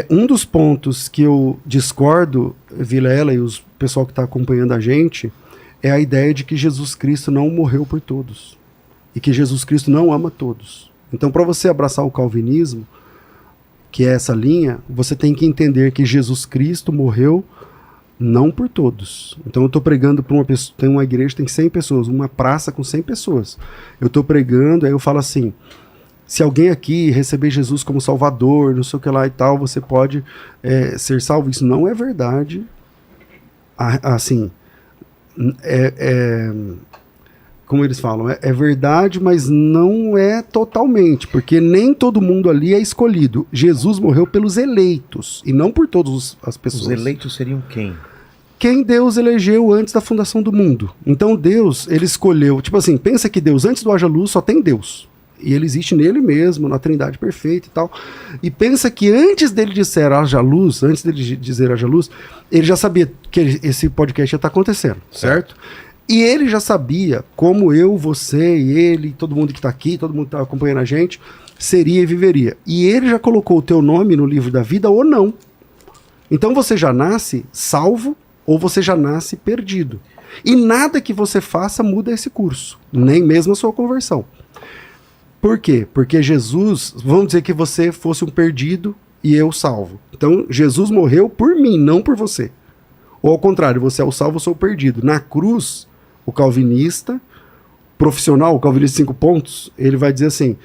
Um dos pontos que eu discordo, Vilela e o pessoal que está acompanhando a gente, é a ideia de que Jesus Cristo não morreu por todos. E que Jesus Cristo não ama todos. Então, para você abraçar o calvinismo, que é essa linha, você tem que entender que Jesus Cristo morreu não por todos. Então eu estou pregando para uma pessoa, tem uma igreja, tem 100 pessoas, uma praça com 100 pessoas. Eu estou pregando, aí eu falo assim, se alguém aqui receber Jesus como Salvador, não sei o que lá e tal, você pode ser salvo. Isso não é verdade. Assim, como eles falam, é verdade, mas não é totalmente, porque nem todo mundo ali é escolhido. Jesus morreu pelos eleitos, e não por todas as pessoas. Os eleitos seriam quem? Quem Deus elegeu antes da fundação do mundo. Então Deus, ele escolheu, tipo assim, pensa que Deus, antes do haja luz, só tem Deus. E ele existe nele mesmo, na trindade perfeita e tal. E pensa que antes dele dizer haja luz, antes dele dizer haja luz, ele já sabia que esse podcast ia estar acontecendo, certo? E ele já sabia como eu, você e ele, todo mundo que está aqui, todo mundo que está acompanhando a gente, seria e viveria. E ele já colocou o teu nome no livro da vida ou não. Então você já nasce salvo ou você já nasce perdido. E nada que você faça muda esse curso, nem mesmo a sua conversão. Por quê? Porque Jesus, vamos dizer que você fosse um perdido e eu salvo. Então Jesus morreu por mim, não por você. Ou ao contrário, você é o salvo, eu sou o perdido. Na cruz, o calvinista profissional, o calvinista 5 pontos, ele vai dizer assim,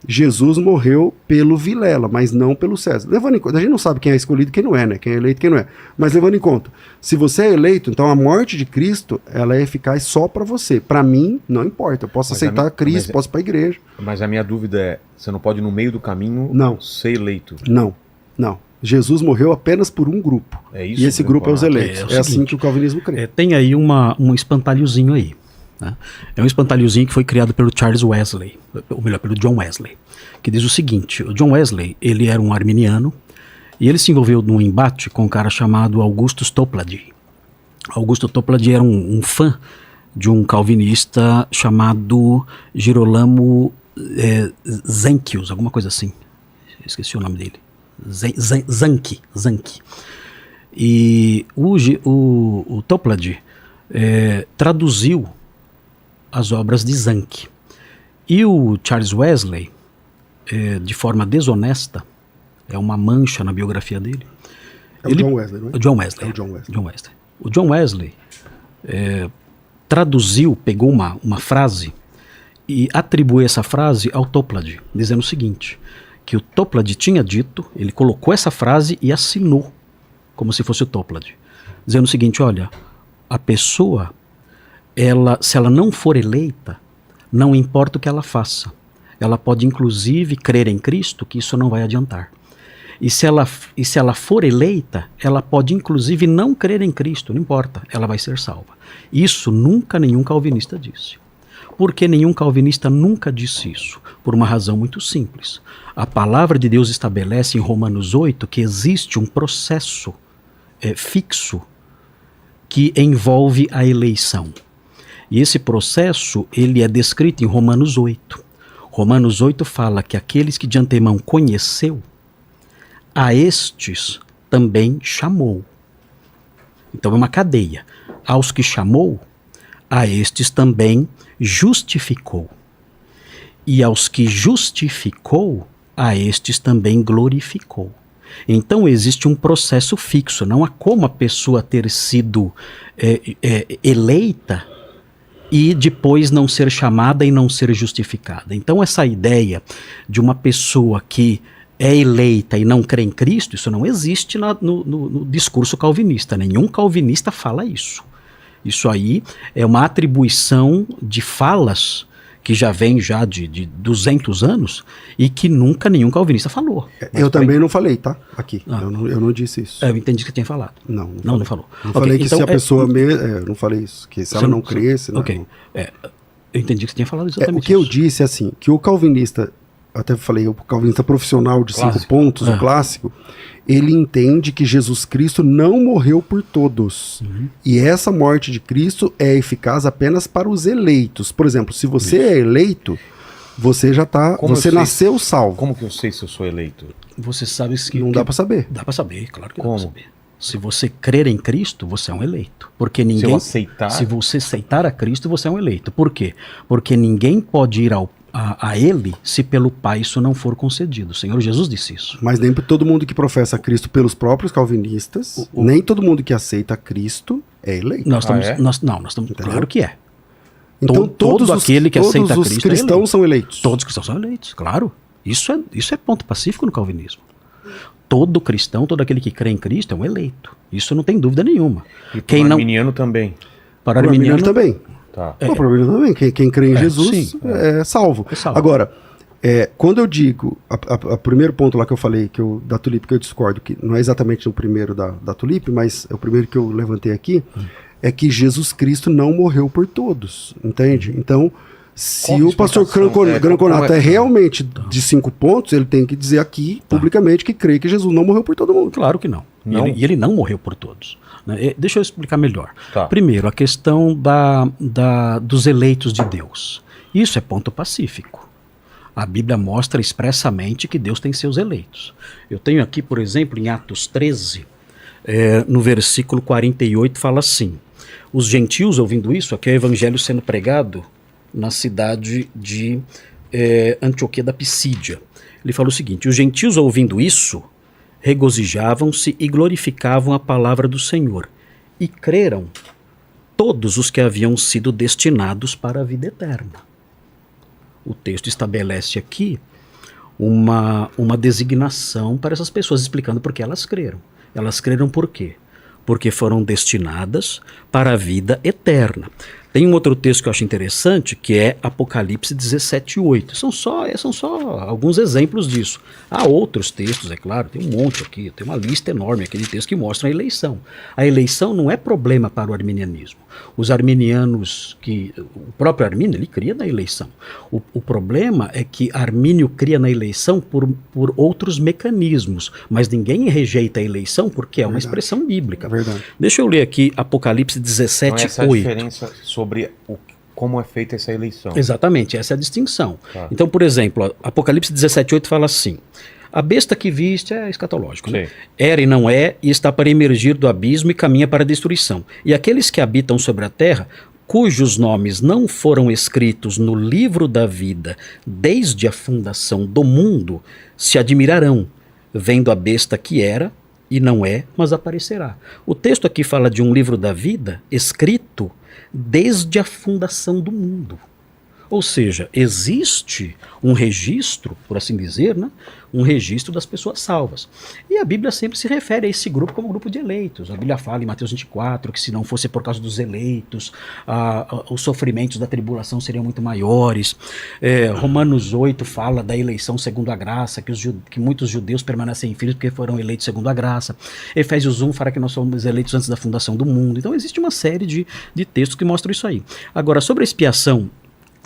Jesus morreu pelo Vilela, mas não pelo César. Levando em conta, a gente não sabe quem é escolhido e quem não é, né? Quem é eleito e quem não é. Mas levando em conta, se você é eleito, então a morte de Cristo, ela é eficaz só para você. Para mim, não importa. Eu posso aceitar Cristo, posso ir para a igreja. Mas a minha dúvida é, você não pode no meio do caminho ser eleito? Não. Jesus morreu apenas por um grupo. É isso, e esse grupo é os eleitos. É assim que o calvinismo crê. Tem aí um espantalhozinho aí. Né? É um espantalhozinho que foi criado pelo Charles Wesley, ou melhor, pelo John Wesley, que diz o seguinte, o John Wesley, ele era um arminiano, e ele se envolveu num embate com um cara chamado Augustus Toplady. Augusto Toplady era um fã de um calvinista chamado Girolamo Zanchius, alguma coisa assim. Esqueci o nome dele. Zanchi. E o Toplady traduziu as obras de Zanchi. E o Charles Wesley, de forma desonesta, é uma mancha na biografia dele. John Wesley, não é? O John Wesley. É o John Wesley. John Wesley. O John Wesley traduziu, pegou uma frase e atribuiu essa frase ao Toplady, dizendo o seguinte, que o Toplady tinha dito, ele colocou essa frase e assinou, como se fosse o Toplady, dizendo o seguinte, olha, a pessoa, se ela não for eleita, não importa o que ela faça, ela pode inclusive crer em Cristo, que isso não vai adiantar. E se ela for eleita, ela pode inclusive não crer em Cristo, não importa, ela vai ser salva. Isso nunca nenhum calvinista disse. Porque nenhum calvinista nunca disse isso? Por uma razão muito simples. A palavra de Deus estabelece em Romanos 8 que existe um processo fixo que envolve a eleição. E esse processo, ele é descrito em Romanos 8. Romanos 8 fala que aqueles que de antemão conheceu, a estes também chamou. Então é uma cadeia. Aos que chamou, a estes também justificou. E aos que justificou, a estes também glorificou. Então existe um processo fixo, não há como a pessoa ter sido eleita e depois não ser chamada e não ser justificada. Então essa ideia de uma pessoa que é eleita e não crê em Cristo, isso não existe no discurso calvinista. Nenhum calvinista fala isso. Isso aí é uma atribuição de falas que já vem de 200 anos e que nunca nenhum calvinista falou. Eu também não falei, tá? Aqui. Eu não disse isso. Eu entendi que você tinha falado. Não falou. Não falei que então, se a pessoa... não falei isso. Que se ela não cresce... Ok. Eu entendi que você tinha falado exatamente isso. O que eu disse é assim, que o calvinista... Até falei, o calvinista profissional de 5 pontos, o clássico, ele entende que Jesus Cristo não morreu por todos. Uhum. E essa morte de Cristo é eficaz apenas para os eleitos. Por exemplo, se você é eleito, você já está... Você nasceu salvo. Como que eu sei se eu sou eleito? Você sabe que... Não dá para saber. Dá para saber, claro que Como? dá para saber. Se você crer em Cristo, você é um eleito. Porque ninguém... Se você aceitar a Cristo, você é um eleito. Por quê? Porque ninguém pode ir a Ele se pelo Pai isso não for concedido. O Senhor Jesus disse isso. Mas nem todo mundo que professa Cristo pelos próprios calvinistas, nem todo mundo que aceita Cristo é eleito. Nós estamos claro que é. Então todo aquele que aceita Cristo os cristãos são eleitos. Todos os cristãos são eleitos, claro. Isso é ponto pacífico no calvinismo. Todo cristão, todo aquele que crê em Cristo é um eleito. Isso não tem dúvida nenhuma. E para o arminiano também. Para o arminiano também. Tá. Para o arminiano também. Quem crê em Jesus é salvo. Agora, quando eu digo, o primeiro ponto lá que eu falei, da Tulipe, que eu discordo, que não é exatamente o primeiro da Tulipe, mas é o primeiro que eu levantei aqui, é que Jesus Cristo não morreu por todos, entende? Então, se o pastor Granconato é realmente de 5 pontos, ele tem que dizer aqui, publicamente, que crê que Jesus não morreu por todo mundo. Claro que não. E ele não morreu por todos. Né? Deixa eu explicar melhor. Tá. Primeiro, a questão dos eleitos de Deus. Isso é ponto pacífico. A Bíblia mostra expressamente que Deus tem seus eleitos. Eu tenho aqui, por exemplo, em Atos 13, no versículo 48, fala assim: os gentios, ouvindo isso, aqui é o evangelho sendo pregado na cidade de Antioquia da Pisídia. Ele fala o seguinte: os gentios, ouvindo isso, regozijavam-se e glorificavam a palavra do Senhor, e creram todos os que haviam sido destinados para a vida eterna. O texto estabelece aqui uma designação para essas pessoas, explicando por que elas creram. Elas creram por quê? Porque foram destinadas para a vida eterna. Tem um outro texto que eu acho interessante, que é Apocalipse 17:8. São só alguns exemplos disso. Há outros textos, é claro, tem um monte aqui, tem uma lista enorme aqui de textos que mostram a eleição. A eleição não é problema para o arminianismo. Os arminianos, o próprio Armínio, ele cria na eleição. O problema é que Armínio cria na eleição por outros mecanismos, mas ninguém rejeita a eleição porque é uma expressão bíblica. Verdade. Deixa eu ler aqui Apocalipse 17:8. Então essa é a diferença sobre como é feita essa eleição. Exatamente, essa é a distinção. Tá. Então, por exemplo, Apocalipse 17:8 fala assim: a besta que viste é escatológico, né? Era e não é, e está para emergir do abismo e caminha para a destruição. E aqueles que habitam sobre a terra, cujos nomes não foram escritos no livro da vida desde a fundação do mundo, se admirarão, vendo a besta que era e não é, mas aparecerá. O texto aqui fala de um livro da vida escrito desde a fundação do mundo. Ou seja, existe um registro, por assim dizer, né? Um registro das pessoas salvas. E a Bíblia sempre se refere a esse grupo como grupo de eleitos. A Bíblia fala em Mateus 24 que se não fosse por causa dos eleitos, os sofrimentos da tribulação seriam muito maiores. Romanos 8 fala da eleição segundo a graça, que muitos judeus permanecem filhos porque foram eleitos segundo a graça. Efésios 1 fala que nós somos eleitos antes da fundação do mundo. Então existe uma série de textos que mostram isso aí. Agora, sobre a expiação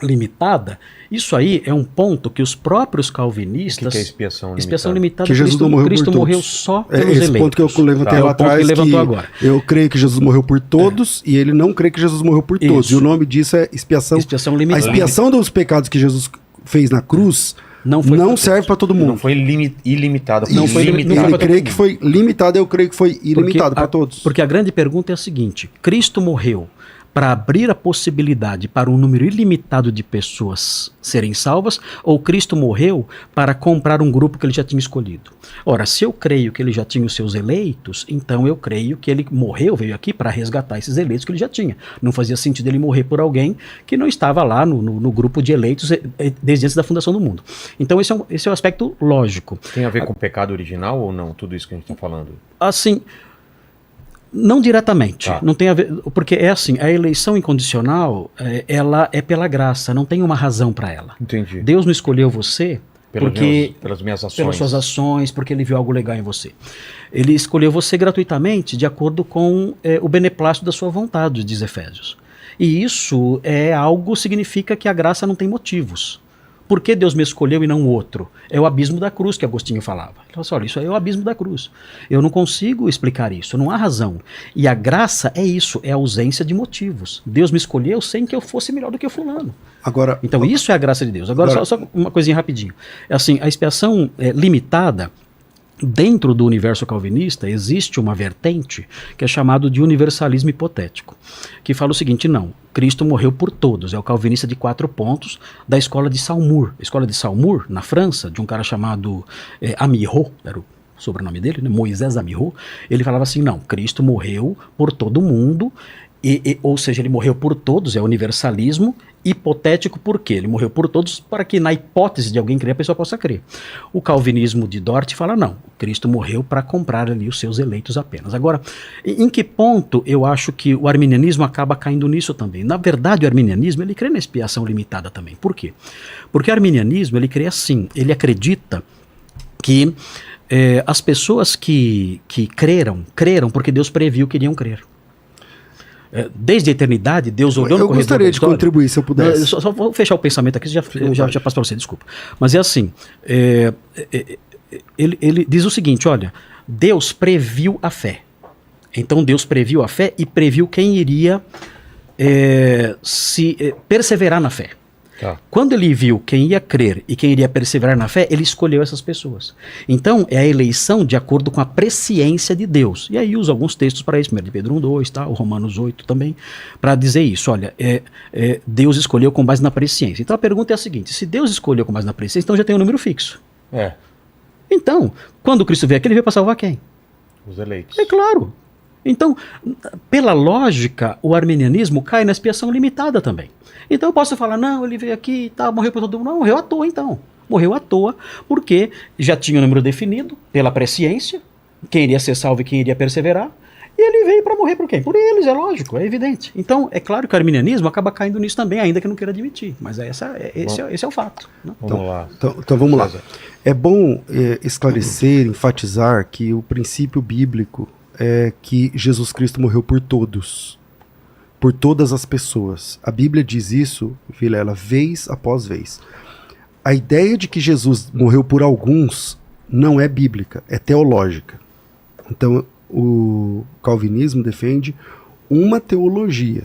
limitada, isso aí é um ponto que os próprios calvinistas... O que é expiação limitada? Expiação limitada, que Jesus não morreu Cristo por todos. morreu só pelos esse eleitos. Ponto que eu levantei lá atrás, levantou agora. Eu creio que Jesus morreu por todos e ele não crê que Jesus morreu por todos. Isso. E o nome disso é expiação. Expiação limitada. A expiação dos pecados que Jesus fez na cruz não serve para todo mundo. Não foi ilimitada. Não foi limitada. Ele crê que foi limitada, eu creio que foi ilimitado para todos. Porque a grande pergunta é a seguinte: Cristo morreu para abrir a possibilidade para um número ilimitado de pessoas serem salvas, ou Cristo morreu para comprar um grupo que ele já tinha escolhido? Ora, se eu creio que ele já tinha os seus eleitos, então eu creio que ele morreu, veio aqui para resgatar esses eleitos que ele já tinha. Não fazia sentido ele morrer por alguém que não estava lá no grupo de eleitos desde antes da fundação do mundo. Então esse é um aspecto lógico. Tem a ver com o pecado original ou não? Tudo isso que a gente está falando? Assim... Não diretamente, não tem a ver, porque é assim, a eleição incondicional, ela é pela graça, não tem uma razão para ela. Entendi. Deus não escolheu você pelas minhas ações. Pelas suas ações, porque ele viu algo legal em você. Ele escolheu você gratuitamente, de acordo com o beneplácito da sua vontade, diz Efésios. E isso significa que a graça não tem motivos. Por que Deus me escolheu e não outro? É o abismo da cruz que Agostinho falava. Ele falou assim, olha, isso aí é o abismo da cruz. Eu não consigo explicar isso, não há razão. E a graça é isso, é a ausência de motivos. Deus me escolheu sem que eu fosse melhor do que o fulano. Então isso é a graça de Deus. Agora só uma coisinha rapidinho. Assim, a expiação limitada, dentro do universo calvinista existe uma vertente que é chamado de universalismo hipotético, que fala o seguinte: não, Cristo morreu por todos. É o calvinista de 4 pontos da escola de Saumur. A escola de Saumur, na França, de um cara chamado Amiot, era o sobrenome dele, né? Moisés Amiot. Ele falava assim: não, Cristo morreu por todo mundo, ou seja, ele morreu por todos, é universalismo hipotético. Por quê? Ele morreu por todos para que, na hipótese de alguém crer, a pessoa possa crer. O calvinismo de Dort fala: não, Cristo morreu para comprar ali os seus eleitos apenas. Agora, em que ponto eu acho que o arminianismo acaba caindo nisso também? Na verdade, o arminianismo, ele crê na expiação limitada também. Por quê? Porque o arminianismo, ele crê assim, ele acredita que as pessoas que creram porque Deus previu que iriam crer. Desde a eternidade, Deus olhou no corredor da história. Eu gostaria de contribuir, se eu pudesse. Só vou fechar o pensamento aqui, já passo para você, desculpa. Mas é assim, ele diz o seguinte: olha, Deus previu a fé. Então Deus previu a fé e previu quem iria perseverar na fé. Tá. Quando ele viu quem ia crer e quem iria perseverar na fé, ele escolheu essas pessoas. Então, é a eleição de acordo com a presciência de Deus. E aí usa alguns textos para isso, 1 Pedro 1:2, tá? O Romanos 8 também, para dizer isso. Olha, Deus escolheu com base na presciência. Então a pergunta é a seguinte: se Deus escolheu com base na presciência, então já tem um número fixo. Então, quando Cristo veio aqui, ele veio para salvar quem? Os eleitos. É claro. Então, pela lógica, o arminianismo cai na expiação limitada também. Então eu posso falar: não, ele veio aqui e tal, morreu por todo mundo. Não, morreu à toa então. Morreu à toa porque já tinha o número definido pela presciência, quem iria ser salvo e quem iria perseverar, e ele veio para morrer por quem? Por eles, é lógico, é evidente. Então, é claro que o arminianismo acaba caindo nisso também, ainda que não queira admitir. Mas esse é o fato. Né? Vamos lá. Então vamos lá. É bom esclarecer, enfatizar que o princípio bíblico é que Jesus Cristo morreu por todos, por todas as pessoas. A Bíblia diz isso, Vilela, vez após vez. A ideia de que Jesus morreu por alguns não é bíblica, é teológica. Então, o calvinismo defende uma teologia,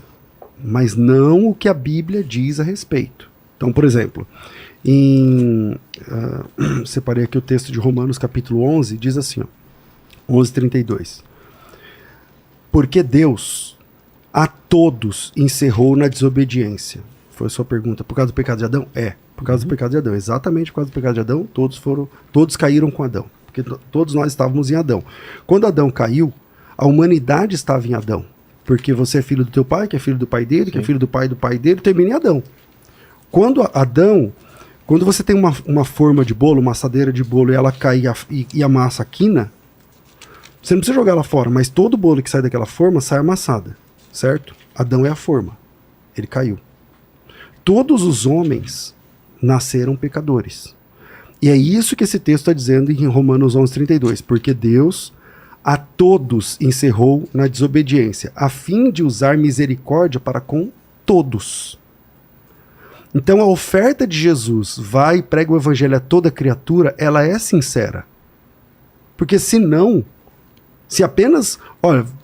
mas não o que a Bíblia diz a respeito. Então, por exemplo, separei aqui o texto de Romanos capítulo 11, diz assim, 11:32. Porque Deus a todos encerrou na desobediência. Foi a sua pergunta. Por causa do pecado de Adão? Por causa do pecado de Adão. Exatamente por causa do pecado de Adão, todos caíram com Adão. Porque todos nós estávamos em Adão. Quando Adão caiu, a humanidade estava em Adão. Porque você é filho do teu pai, que é filho do pai dele, que é filho do pai dele, termina em Adão. Quando você tem uma forma de bolo, uma assadeira de bolo, e ela cai e a massa quina, você não precisa jogar ela fora, mas todo bolo que sai daquela forma sai amassada, certo? Adão é a forma. Ele caiu. Todos os homens nasceram pecadores. E é isso que esse texto está dizendo em Romanos 11:32. Porque Deus a todos encerrou na desobediência, a fim de usar misericórdia para com todos. Então a oferta de Jesus, vai e prega o evangelho a toda criatura, ela é sincera. Porque se apenas,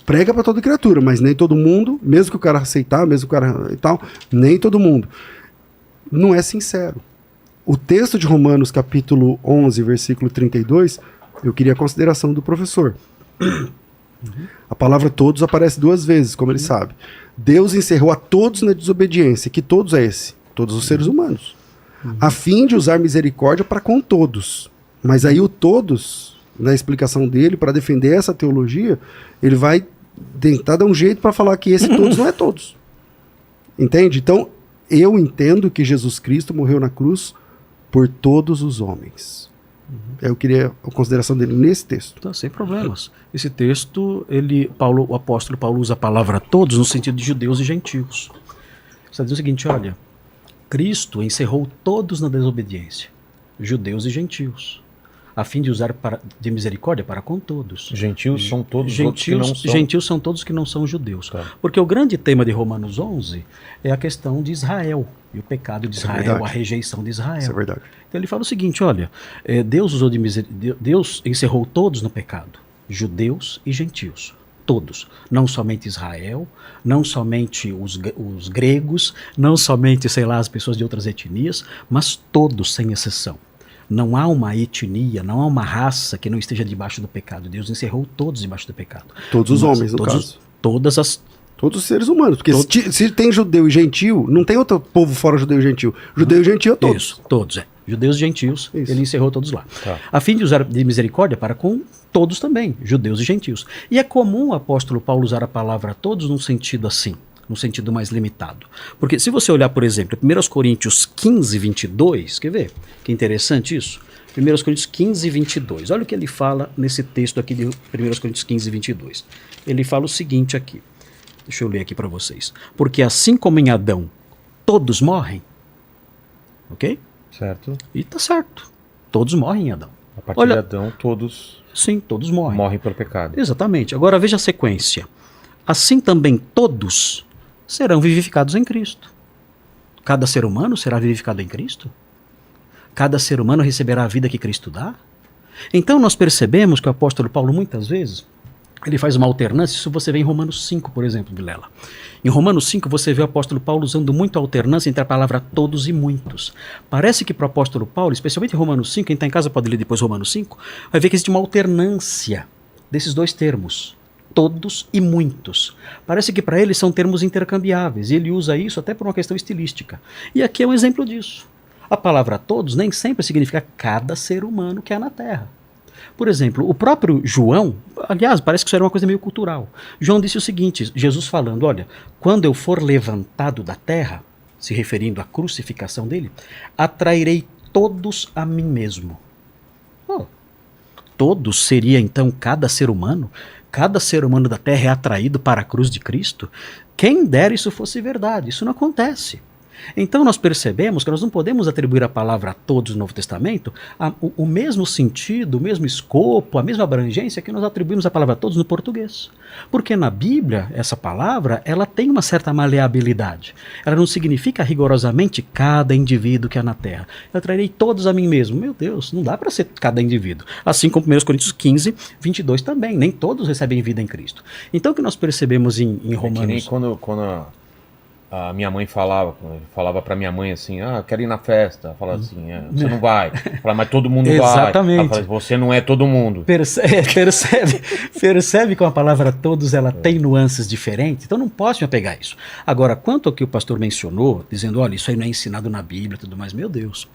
prega para toda criatura, mas nem todo mundo, mesmo que o cara aceitar, mesmo que o cara e tal, nem todo mundo. Não é sincero. O texto de Romanos, capítulo 11, versículo 32, eu queria a consideração do professor. A palavra todos aparece 2 vezes, como ele sabe. Deus encerrou a todos na desobediência. Que todos é esse? Todos os seres humanos. A fim de usar misericórdia para com todos. Mas aí o todos, na explicação dele, para defender essa teologia, ele vai tentar dar um jeito para falar que esse todos não é todos. Entende? Então, eu entendo que Jesus Cristo morreu na cruz por todos os homens. Eu queria a consideração dele nesse texto. Tá, sem problemas. Esse texto, o apóstolo Paulo usa a palavra todos no sentido de judeus e gentios. Está dizendo o seguinte: olha, Cristo encerrou todos na desobediência, judeus e gentios, a fim de usar de misericórdia para com todos. Gentios são todos os que não são... Gentios são todos que não são judeus. Tá. Porque o grande tema de Romanos 11 é a questão de Israel, e o pecado de Israel, a rejeição de Israel. Isso é verdade. Então ele fala o seguinte: olha, Deus encerrou todos no pecado, judeus e gentios. Todos, não somente Israel, não somente os gregos, não somente, as pessoas de outras etnias, mas todos, sem exceção. Não há uma etnia, não há uma raça que não esteja debaixo do pecado. Deus encerrou todos debaixo do pecado. Todos os homens, no caso. Todos os seres humanos. Porque se tem judeu e gentil, não tem outro povo fora judeu e gentil. Judeu e gentil é todos. Isso, todos, é. Judeus e gentios, Isso. ele encerrou todos lá. Tá. A fim de usar de misericórdia para com todos também, judeus e gentios. E é comum o apóstolo Paulo usar a palavra todos num sentido assim, num sentido mais limitado. Porque se você olhar, por exemplo, 1 Coríntios 15, 22, quer ver? Que interessante isso. 1 Coríntios 15, 22. Olha o que ele fala nesse texto aqui de 1 Coríntios 15, 22. Ele fala o seguinte aqui. Deixa eu ler aqui para vocês. Porque assim como em Adão todos morrem, ok? Certo. E tá certo. Todos morrem em Adão. A partir de Adão, todos Sim, todos morrem pelo pecado. Exatamente. Agora veja a sequência. Assim também todos serão vivificados em Cristo. Cada ser humano será vivificado em Cristo? Cada ser humano receberá a vida que Cristo dá? Então nós percebemos que o apóstolo Paulo muitas vezes ele faz uma alternância. Isso você vê em Romanos 5, por exemplo, Vilela. Em Romanos 5 você vê o apóstolo Paulo usando muito a alternância entre a palavra todos e muitos. Parece que para o apóstolo Paulo, especialmente em Romanos 5, quem está em casa pode ler depois Romanos 5, vai ver que existe uma alternância desses dois termos, todos e muitos. Parece que para ele são termos intercambiáveis, e ele usa isso até por uma questão estilística. E aqui é um exemplo disso. A palavra todos nem sempre significa cada ser humano que há na Terra. Por exemplo, o próprio João, aliás, parece que isso era uma coisa meio cultural. João disse o seguinte, Jesus falando, olha, quando eu for levantado da terra, se referindo à crucificação dele, atrairei todos a mim mesmo. Oh, todos seria então cada ser humano? Cada ser humano da terra é atraído para a cruz de Cristo? Quem dera isso fosse verdade, isso não acontece. Então nós percebemos que nós não podemos atribuir a palavra a todos no Novo Testamento o mesmo sentido, o mesmo escopo, a mesma abrangência que nós atribuímos à palavra a todos no português. Porque na Bíblia, essa palavra, ela tem uma certa maleabilidade. Ela não significa rigorosamente cada indivíduo que há na Terra. Eu trarei todos a mim mesmo. Meu Deus, não dá para ser cada indivíduo. Assim como 1 Coríntios 15, 22 também. Nem todos recebem vida em Cristo. Então o que nós percebemos em Romanos... É que nem quando a minha mãe falava para minha mãe assim, eu quero ir na festa. Falava assim, você não vai. Falava, mas todo mundo vai. Exatamente. Ela falava, você não é todo mundo. Percebe que a palavra todos ela tem nuances diferentes? Então não posso me apegar a isso. Agora, quanto ao que o pastor mencionou, dizendo, olha, isso aí não é ensinado na Bíblia e tudo mais, meu Deus.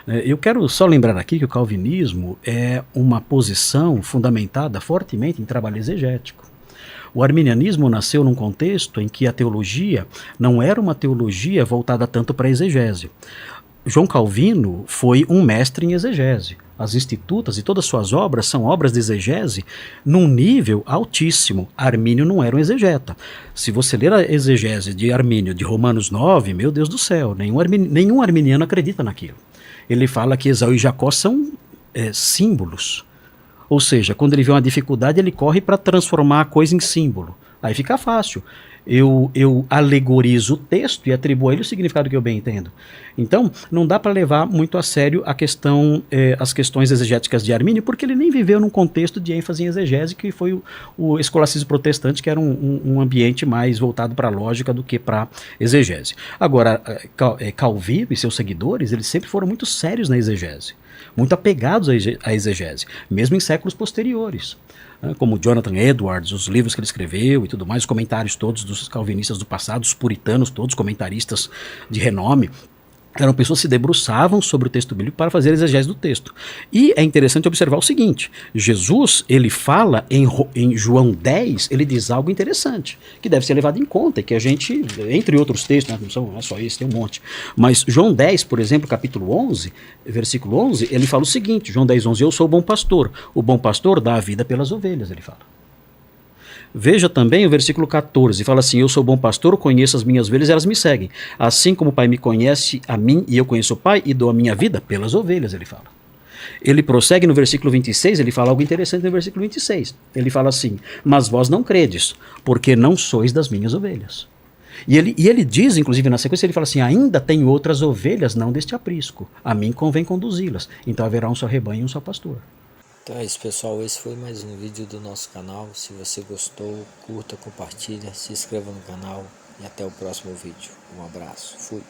Eu quero só lembrar aqui que o calvinismo é uma posição fundamentada fortemente em trabalho exegético. O arminianismo nasceu num contexto em que a teologia não era uma teologia voltada tanto para a exegese. João Calvino foi um mestre em exegese. As Institutas e todas as suas obras são obras de exegese num nível altíssimo. Armínio não era um exegeta. Se você ler a exegese de Armínio de Romanos 9, meu Deus do céu, nenhum arminiano acredita naquilo. Ele fala que Esaú e Jacó são símbolos. Ou seja, quando ele vê uma dificuldade, ele corre para transformar a coisa em símbolo. Aí fica fácil. Eu alegorizo o texto e atribuo a ele o significado que eu bem entendo. Então, não dá para levar muito a sério as questões exegéticas de Armínio, porque ele nem viveu num contexto de ênfase em exegese, que foi o escolacismo protestante, que era um ambiente mais voltado para a lógica do que para exegese. Agora, Calvino e seus seguidores, eles sempre foram muito sérios na exegese, muito apegados à exegese, mesmo em séculos posteriores. Como Jonathan Edwards, os livros que ele escreveu e tudo mais, os comentários todos dos calvinistas do passado, os puritanos todos, comentaristas de renome, eram pessoas que se debruçavam sobre o texto bíblico para fazer a exegese do texto. E é interessante observar o seguinte, Jesus, ele fala em João 10, ele diz algo interessante, que deve ser levado em conta, que a gente, entre outros textos, não é só esse, tem um monte, mas João 10, por exemplo, capítulo 11, versículo 11, ele fala o seguinte, João 10, 11, eu sou o bom pastor dá a vida pelas ovelhas, ele fala. Veja também o versículo 14, fala assim, eu sou bom pastor, conheço as minhas ovelhas e elas me seguem. Assim como o Pai me conhece a mim e eu conheço o Pai e dou a minha vida pelas ovelhas, ele fala. Ele prossegue no versículo 26, ele fala algo interessante no versículo 26. Ele fala assim, mas vós não credes, porque não sois das minhas ovelhas. E ele diz, inclusive na sequência, ele fala assim, ainda tenho outras ovelhas, não deste aprisco. A mim convém conduzi-las. Então haverá um só rebanho e um só pastor. Então é isso, pessoal, esse foi mais um vídeo do nosso canal. Se você gostou, curta, compartilha, se inscreva no canal e até o próximo vídeo. Um abraço, fui!